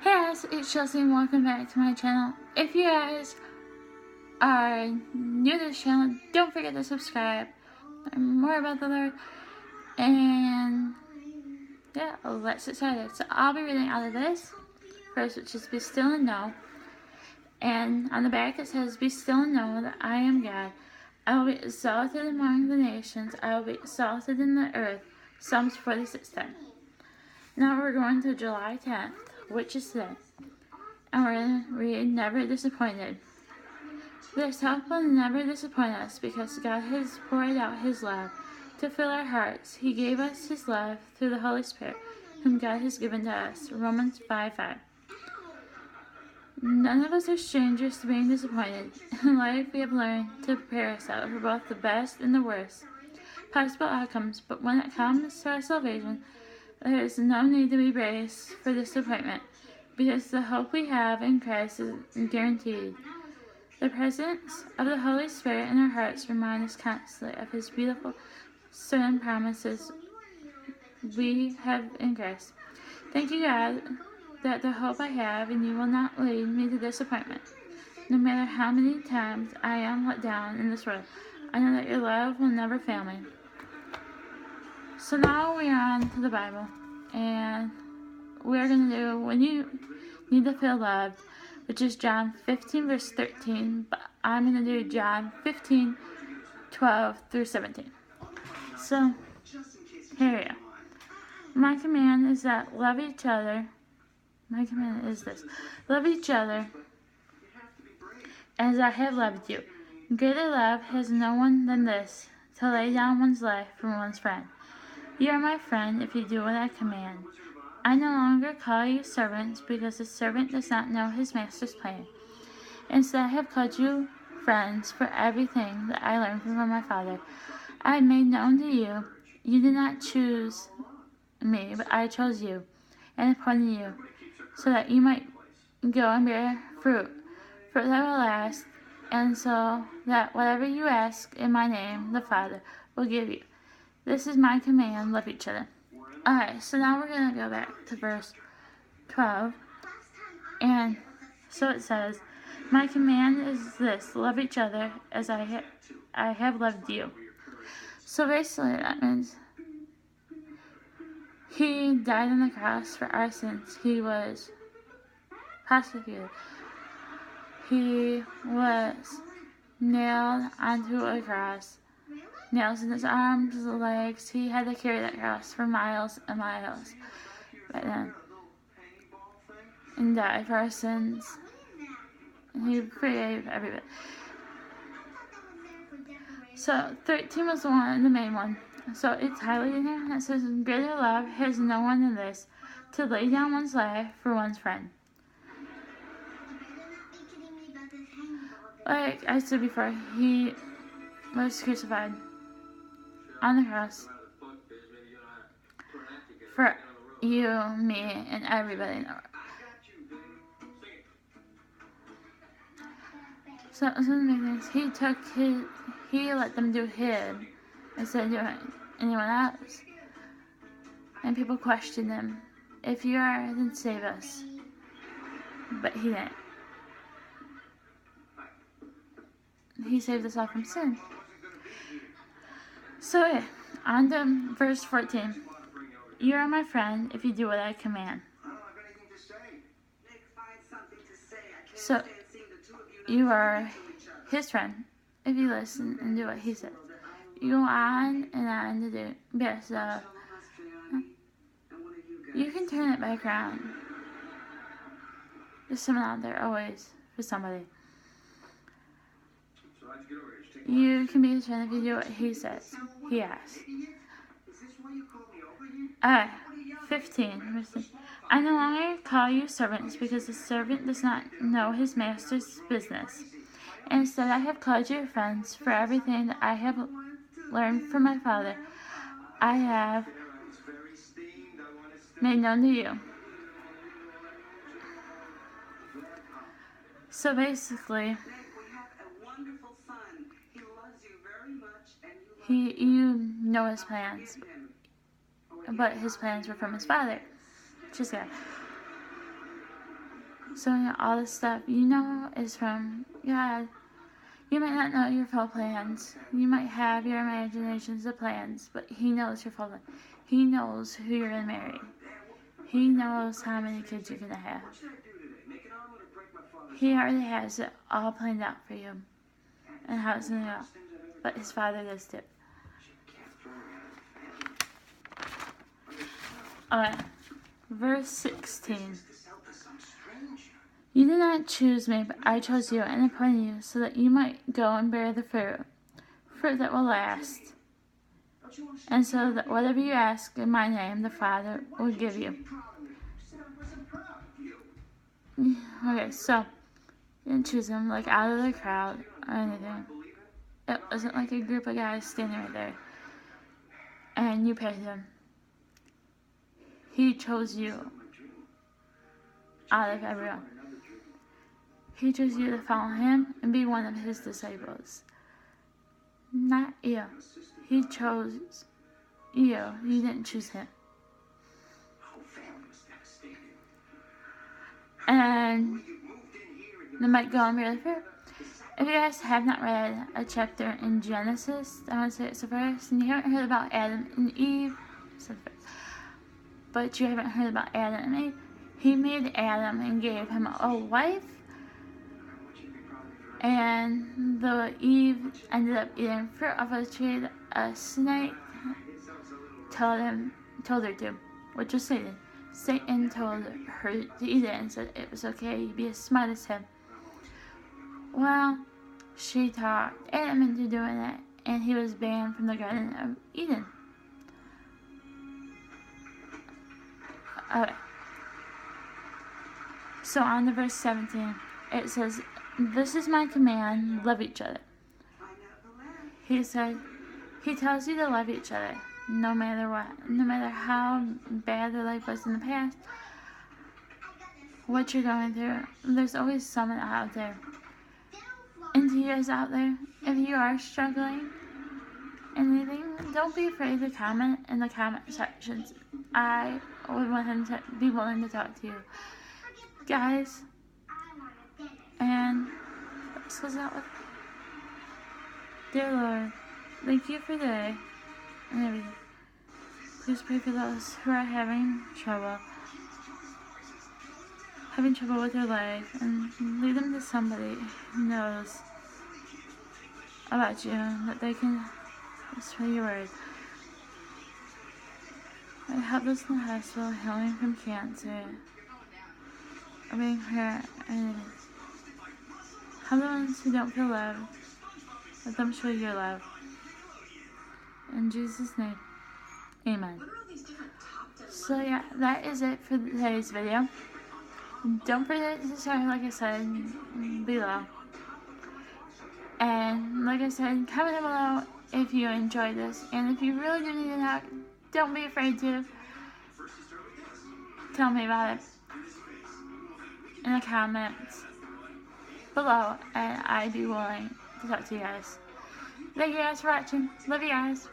Hey guys, it's Chelsea and welcome back to my channel. If you guys are new to this channel, don't forget to subscribe. Learn more about the Lord. And yeah, let's get started. So I'll be reading out of this first, which is Be Still and Know. And on the back it says, Be still and know that I am God. I will be exalted among the nations. I will be exalted in the earth. Psalms 46:10. Now we're going to July 10th, which is today. And we're going to read Never Disappointed. This hope will never disappoint us because God has poured out His love to fill our hearts. He gave us His love through the Holy Spirit, whom God has given to us. Romans 5:5. None of us are strangers to being disappointed. In life, we have learned to prepare ourselves for both the best and the worst possible outcomes, but when it comes to our salvation, there is no need to be braced for disappointment, because the hope we have in Christ is guaranteed. The presence of the Holy Spirit in our hearts reminds us constantly of His beautiful, certain promises we have in Christ. Thank you, God, that the hope I have in you will not lead me to disappointment. No matter how many times I am let down in this world, I know that your love will never fail me. So now we are on to the Bible, and we're going to do When You Need to Feel Loved, which is John 15 verse 13, but I'm going to do John 15, 12 through 17. So, here we go. My command is that love each other. My command is this. Love each other as I have loved you. Greater love has no one than this, to lay down one's life for one's friend. You are my friend if you do what I command. I no longer call you servants, because the servant does not know his master's plan. Instead, I have called you friends, for everything that I learned from my Father I have made known to you. You did not choose me, but I chose you and appointed you, so that you might go and bear fruit that will last, and so that whatever you ask in my name, the Father will give you. This is my command, love each other. Alright, so now we're going to go back to verse 12. And so it says, my command is this, love each other as I have loved you. So basically that means He died on the cross for our sins. He was persecuted. He was nailed onto a cross. Nails in his arms, his legs. He had to carry that cross for miles and miles right then. And died for our sins. And He forgave everybody. So 13 was the main one. So it's highlighted here, and it says, greater love has no one than this, to lay down one's life for one's friend. Like I said before, He was crucified on the cross for you, me, and everybody in the world. So some of the things, He let them do Him instead of doing anyone else. And people questioned Him. If you are, then save us. But He didn't. He saved us all from sin. So yeah, on to verse 14. You are my friend if you do what I command. So you are His friend if you listen and do what He says. You go on and on to do better stuff. You can turn it back around. There's someone out there always for somebody. You can be His friend if you do what He says. He asks. 15. I no longer call you servants, because the servant does not know his master's business. Instead, I have called you friends, for everything that I have learned from my Father I have made known to you. So basically, you know His plans, but His plans were from His Father, which is God. So all this stuff you know is from God. You might not know your full plans. You might have your imaginations of plans, but He knows your full plan. He knows who you're going to marry. He knows how many kids you're going to have. He already has it all planned out for you and how it's going to go. But His Father does too. Alright, verse 16. You did not choose me, but I chose you and appointed you so that you might go and bear the fruit that will last. And so that whatever you ask in my name, the Father will give you. Okay, so you didn't choose him like out of the crowd or anything. It wasn't like a group of guys standing right there. And you picked him. He chose you out of everyone. He chose you to follow him and be one of his disciples. Not you. He chose you. You didn't choose him. And they might go and bear the fruit. If you guys have not read a chapter in Genesis, I want to say it's the first, and you haven't heard about Adam and Eve, but you haven't heard about Adam and Eve, he made Adam and gave him a wife, and the Eve ended up eating fruit off of a tree. A snake told her to, which was Satan. Satan told her to eat it and said it was okay, you'd be as smart as him. Well, she talked Adam into doing it, and he was banned from the Garden of Eden. Okay. So on to verse 17, it says, "This is my command, love each other." He said, he tells you to love each other, no matter what. No matter how bad their life was in the past, what you're going through, there's always someone out there. And to you guys out there, if you are struggling, anything, don't be afraid to comment in the comment sections. I would want him to be willing to talk to you. Guys, and let's close out with, dear Lord, thank you for today and everything. Please pray for those who are having trouble with their life, and lead them to somebody who knows about you, that they can spread your word. I help those in the hospital healing from cancer, or being hurt, and help the ones who don't feel loved. Let them show your love. In Jesus' name, amen. So yeah, that is it for today's video. Don't forget to subscribe, like I said, below. And like I said, comment down below if you enjoyed this. And if you really do need a talk, don't be afraid to tell me about it in the comments below, and I'd be willing to talk to you guys. Thank you guys for watching. Love you guys.